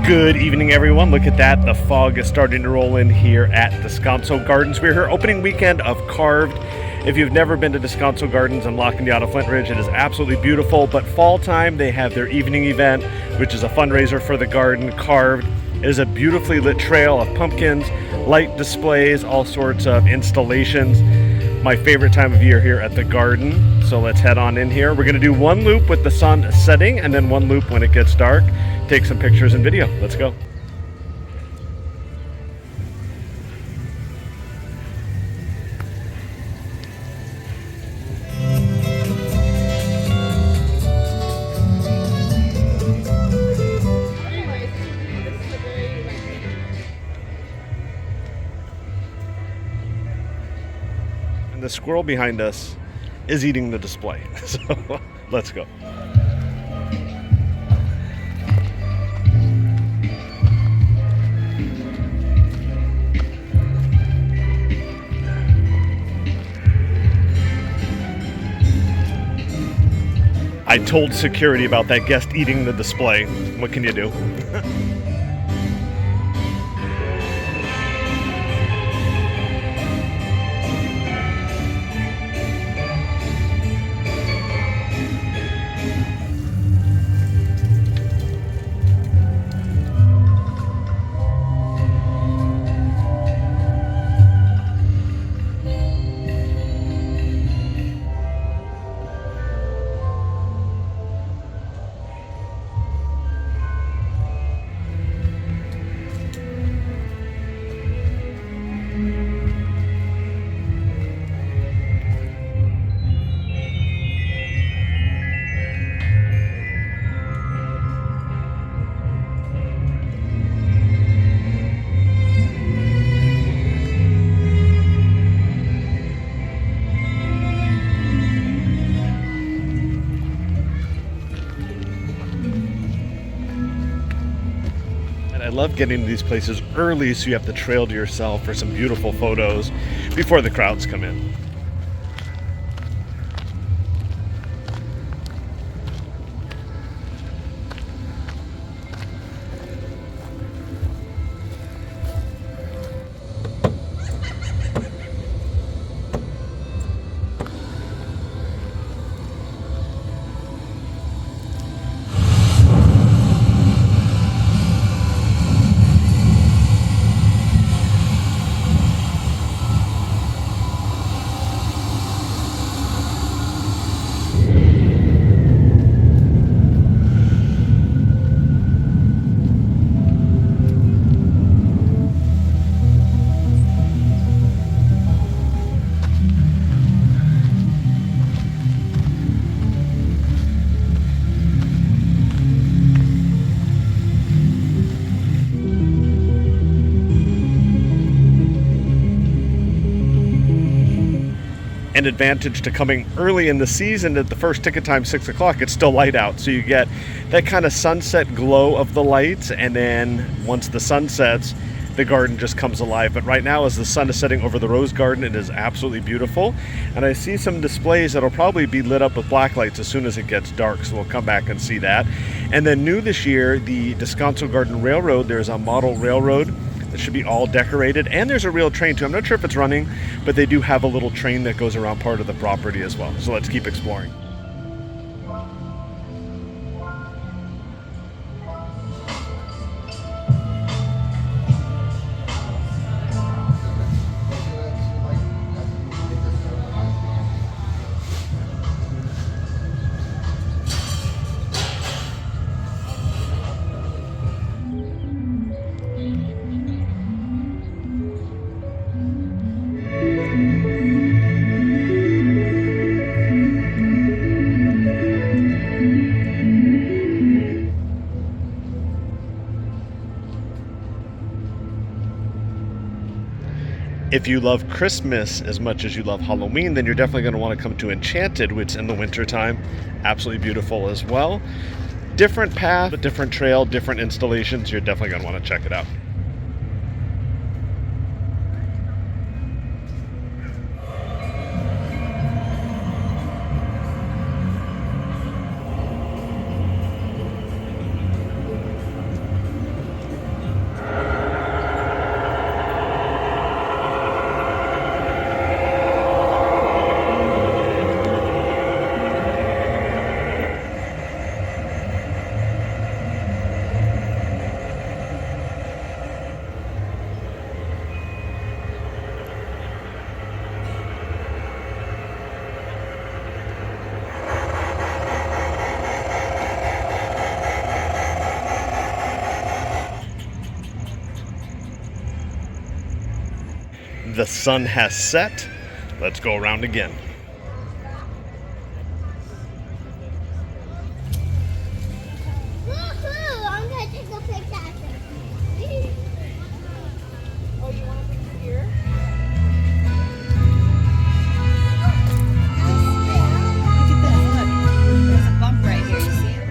Good evening, everyone. Look at that. The fog is starting to roll in here at Descanso Gardens. We're here opening weekend of Carved. If you've never been to Descanso Gardens in La Cañada, Flint Ridge, it is absolutely beautiful. But fall time, they have their evening event, which is a fundraiser for the garden, Carved. It is a beautifully lit trail of pumpkins, light displays, all sorts of installations. My favorite time of year here at the garden. So let's head on in here. We're going to do one loop with the sun setting and then one loop when it gets dark. Take some pictures and video. Let's go. And the squirrel behind us is eating the display. So let's go. I told security about that guest eating the display. What can you do? I love getting to these places early so you have the trail to yourself for some beautiful photos before the crowds come in. An advantage to coming early in the season at the first ticket time, 6 o'clock, it's still light out. So you get that kind of sunset glow of the lights. And then once the sun sets, the garden just comes alive. But right now, as the sun is setting over the rose garden, it is absolutely beautiful. And I see some displays that'll probably be lit up with black lights as soon as it gets dark. So we'll come back and see that. And then new this year, the Descanso Garden Railroad, there's a model railroad. It should be all decorated, and there's a real train too. I'm not sure if it's running, but they do have a little train that goes around part of the property as well. So let's keep exploring. If you love Christmas as much as you love Halloween, then you're definitely going to want to come to Enchanted, which in the wintertime, absolutely beautiful as well. Different path, different trail, different installations. You're definitely going to want to check it out. The sun has set. Let's go around again. Woohoo! I'm gonna take a picture. Oh, you want to put here? Look at this. Look. There's a bump right here. You see it?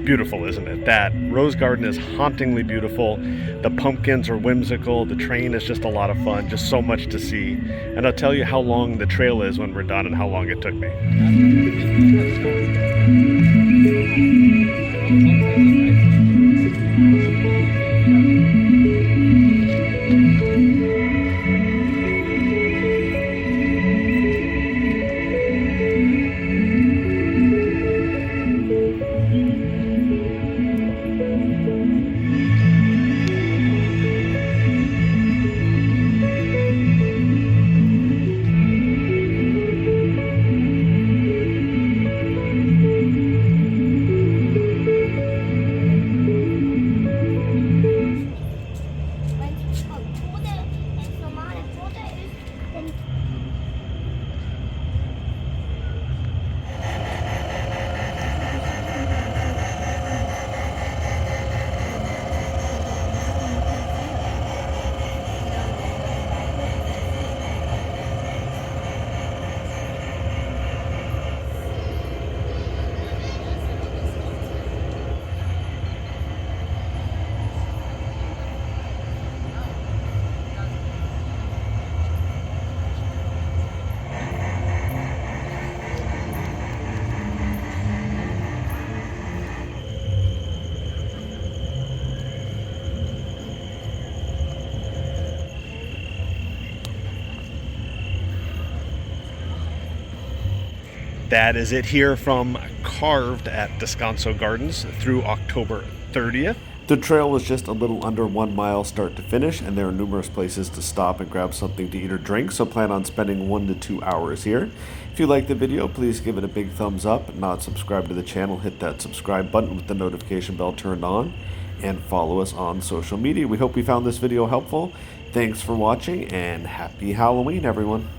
Beautiful, isn't it? That rose garden is hauntingly beautiful. The pumpkins are whimsical. The train is just a lot of fun. Just so much to see. And I'll tell you how long the trail is when we're done and how long it took me. That is it here from Carved at Descanso Gardens through October 30th. The trail was just a little under 1 mile start to finish, and there are numerous places to stop and grab something to eat or drink, so plan on spending 1 to 2 hours here. If you like the video, please give it a big thumbs up. Not subscribed to the channel, hit that subscribe button with the notification bell turned on, and follow us on social media. We hope you found this video helpful. Thanks for watching, and happy Halloween, everyone.